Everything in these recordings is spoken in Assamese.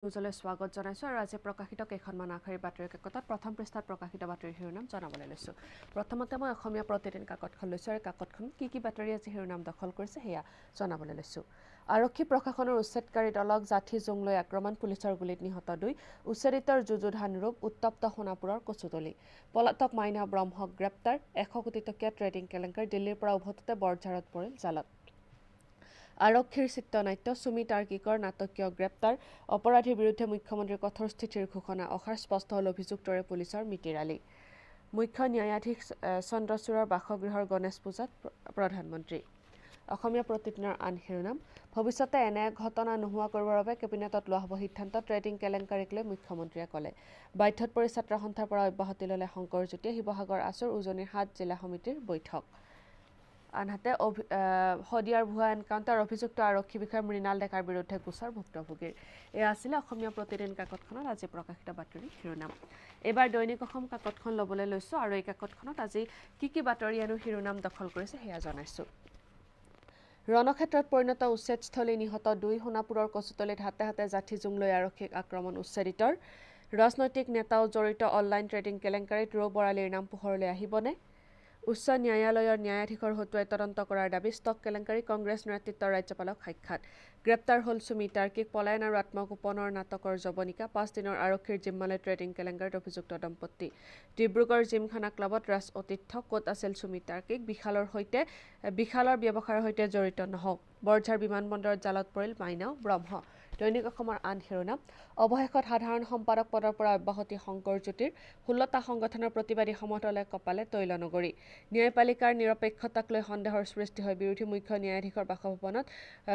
নিউজলৈ স্বাগত জনাইছো আৰু আজি প্ৰকাশিত কেইখনমান আগশাৰীৰ বাতৰি কাকতত প্ৰথম পৃষ্ঠাত প্ৰকাশিত বাতৰিৰ শিৰোনাম জনাবলৈ লৈছো। প্ৰথমতে মই অসমীয়া প্ৰতিদিন কাকতখন লৈছো আৰু কাকতখন কি বাতৰি আজি শিৰোনাম দখল কৰিছে সেয়া জনাবলৈ লৈছো। আৰক্ষী প্ৰশাসনৰ উচ্ছেদকাৰী দলক জাঠি জোং লৈ আক্ৰমণ, পুলিচৰ গুলীত নিহত 2, উচ্ছেদিতৰ যুযুধান ৰূপ, উত্তপ্ত সোণাপুৰৰ কচুতলি। পলাতক মাইনা ব্ৰহ্মক গ্ৰেপ্তাৰ, 100 কোটি টকীয়া ট্ৰেডিং কেলেংকাৰী, দিল্লীৰ পৰা উভততে বৰঝাৰত পৰিল জালত। আৰক্ষীৰ চিত্ৰনাট্য, সুমি তাৰ্কিকৰ নাটকীয় গ্ৰেপ্তাৰ, অপৰাধীৰ বিৰুদ্ধে মুখ্যমন্ত্ৰীৰ কঠোৰ স্থিতিৰ ঘোষণা, অসাৰ স্পষ্ট হ'ল অভিযুক্তৰে পুলিচৰ মিতিৰালি। মুখ্য ন্যায়াধীশ চন্দ্ৰচূড়ৰ বাসগৃহৰ গণেশ পূজাত প্ৰধানমন্ত্ৰী। অসমীয়া প্ৰতিদিনৰ আন শিৰোনাম, ভৱিষ্যতে এনে ঘটনা নোহোৱা কৰিবৰ বাবে কেবিনেটত লোৱা হ'ব সিদ্ধান্ত, ট্ৰেডিং কেলেংকাৰীক লৈ মুখ্যমন্ত্ৰীয়ে ক'লে। বাধ্যত পৰি ছাত্ৰ সন্থাৰ পৰা অব্যাহতি ল'লে শংকৰজ্যোতিয়ে, শিৱসাগৰ আছুৰ উজনিৰ 7 জিলা সমিতিৰ বৈঠক। আনহাতে শদিয়াৰ ভুৱা এনকাউণ্টাৰ, অভিযুক্ত আৰক্ষী বিষয়া মৃণাল ডেকাৰ বিৰুদ্ধে গোচৰ ভুক্তভোগীৰ। এয়া আছিলে অসমীয়া প্ৰতিদিন কাকতখনত আজি প্ৰকাশিত বাতৰিৰ শিৰোনাম। এইবাৰ দৈনিক অসম কাকতখন ল'বলৈ লৈছো আৰু এই কাকতখনত আজি কি বাতৰি আনো শিৰোনাম দখল কৰিছে সেয়া জনাইছো। ৰণক্ষেত্ৰত পৰিণত উচ্ছেদস্থলী, নিহত 2, সোণাপুৰৰ কচুতলিত হাতে হাতে জাঠি জোং লৈ আৰক্ষীক আক্ৰমণ, উচ্ছেদিতৰ। ৰাজনৈতিক নেতাও জড়িত অনলাইন ট্ৰেডিং কেলেংকাৰীত, ৰৌ বৰালীৰ নাম পোহৰলৈ আহিবনে? উচ্চ ন্যায়ালয়ৰ ন্যায়াধীশৰ হতুৱাই তদন্ত কৰাৰ দাবী, ষ্টক কেলেংকাৰী, কংগ্ৰেছ নেতৃত্বৰ ৰাজ্যপালক সাক্ষাৎ। গ্ৰেপ্তাৰ হ'ল সুমি তাৰ্কিক, পলায়ন আৰু আত্মগোপনৰ নাটকৰ জৱনিকা, 5 দিনৰ আৰক্ষীৰ জিম্মালৈ ট্ৰেডিং কেলেংকাৰীত অভিযুক্ত দম্পতি। ডিব্ৰুগড় জিমখানা ক্লাবত ৰাজ অতিথ্য, ক'ত আছিল সুমি তাৰ্কিক? বিশালৰ ব্যৱসায়ৰ সৈতে জড়িত নহওক, বৰঝাৰ বিমানবন্দৰত জালত পৰিল মাইনাও ব্ৰহ্ম। দৈনিক অসমৰ আন শিৰোনাম, অৱশেষত সাধাৰণ সম্পাদক পদৰ পৰা অব্যাহতি শংকৰজ্যোতিৰ, 16টা সংগঠনৰ প্ৰতিবাদী সমদলে কপালে তৈলনগৰী। ন্যায়পালিকাৰ নিৰপেক্ষতাক লৈ সন্দেহৰ সৃষ্টি হয়, বিৰোধী মুখ্য ন্যায়াধীশৰ বাসভৱনত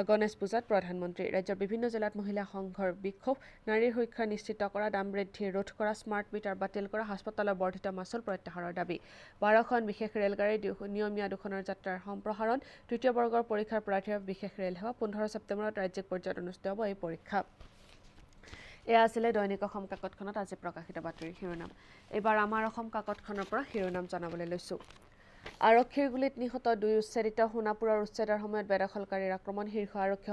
গণেশ পূজাত প্ৰধানমন্ত্ৰী। ৰাজ্যৰ বিভিন্ন জিলাত মহিলা সংঘৰ বিক্ষোভ, নাৰীৰ সুৰক্ষা নিশ্চিত কৰা, দাম বৃদ্ধি ৰোধ কৰা, স্মাৰ্ট মিটাৰ বাতিল কৰা, হাস্পতালৰ বৰ্ধিত মাচুল প্ৰত্যাহাৰৰ দাবী। 12খন বিশেষ ৰেলগাড়ী, নিয়মীয়া 2খনৰ যাত্ৰাৰ সম্প্ৰসাৰণ, তৃতীয় বৰ্গৰ পৰীক্ষাৰ প্ৰাৰ্থীৰ বিশেষ ৰেল সেৱা, 15 ছেপ্টেম্বৰত ৰাজ্যিক পৰ্যায়ত অনুষ্ঠিত হ'ব এই পৰীক্ষা। এয়া আছিলে দৈনিক অসম কাকতখনত আজি প্ৰকাশিত বাতৰিৰ শিৰোনাম। এইবাৰ আমাৰ অসম কাকতখনৰ পৰা শিৰোনাম জনাবলৈ লৈছো। আৰক্ষীৰ গুলীত নিহত 2, উচ্ছেদিত। সোণাপুৰৰ উচ্ছেদৰ সময়ত বেদখলকাৰীৰ আক্ৰমণ, শীৰ্ষ আৰক্ষী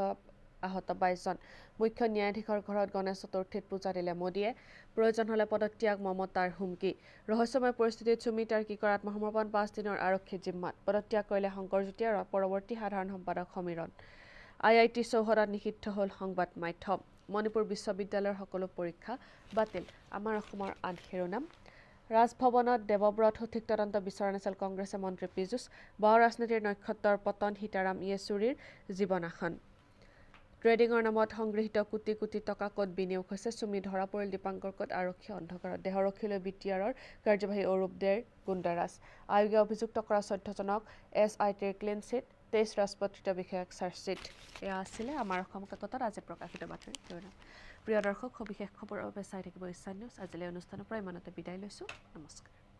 আহত 22 জন। মুখ্য ন্যায়াধীশৰ ঘৰত গণেশ চতুৰ্থীত পূজা দিলে মোদীয়ে, প্ৰয়োজন হ'লে পদত্যাগ মমতাৰ হুমকি। ৰহস্যময় পৰিস্থিতিত সুমি তাৰ্কিকৰ আত্মসমৰ্পণ, 5 দিনৰ আৰক্ষী জিম্মাত। পদত্যাগ কৰিলে শংকৰজ্যোতিয়ে, পৰৱৰ্তী সাধাৰণ সম্পাদক সমীৰণ। IIT চৌহদত নিষিদ্ধ হ'ল সংবাদ মাধ্যম। মণিপুৰ বিশ্ববিদ্যালয়ৰ সকলো পৰীক্ষা বাতিল। আমাৰ অসমৰ আন শিৰোনাম, ৰাজভৱনত দেৱব্ৰত, সঠিক তদন্ত বিচৰা নাছিল কংগ্ৰেছে, মন্ত্ৰী পীযুষ। বাও ৰাজনীতিৰ নক্ষত্ৰৰ পতন, সীতাৰাম য়েচুৰীৰ জীৱনাশন। ট্ৰেডিঙৰ নামত সংগৃহীত কোটি কোটি টকা ক'ত বিনিয়োগ হৈছে, সুমি ধৰা পৰিল দীপাংকৰ ক'ত, আৰক্ষী অন্ধকাৰত। দেহৰক্ষীলৈ BTR-ৰ কাৰ্যবাহী অৰূপ দেৰ গুণ্ডাৰাজ। আয়োগে অভিযুক্ত কৰা 14 জনক, SITৰ ক্লিন চিট, 23 ৰাজপত্ৰিত বিষয়াক চাৰ্জশ্বিট। এয়া আছিলে আমাৰ অসম কাকতত আজি প্ৰকাশিত বাতৰিৰ শিৰোনাম। প্ৰিয় দৰ্শক, সবিশেষ খবৰৰ বাবে চাই থাকিব ইচ্ছা নিউজ। আজিলৈ অনুষ্ঠানৰ পৰা ইমানতে বিদায় লৈছো। নমস্কাৰ।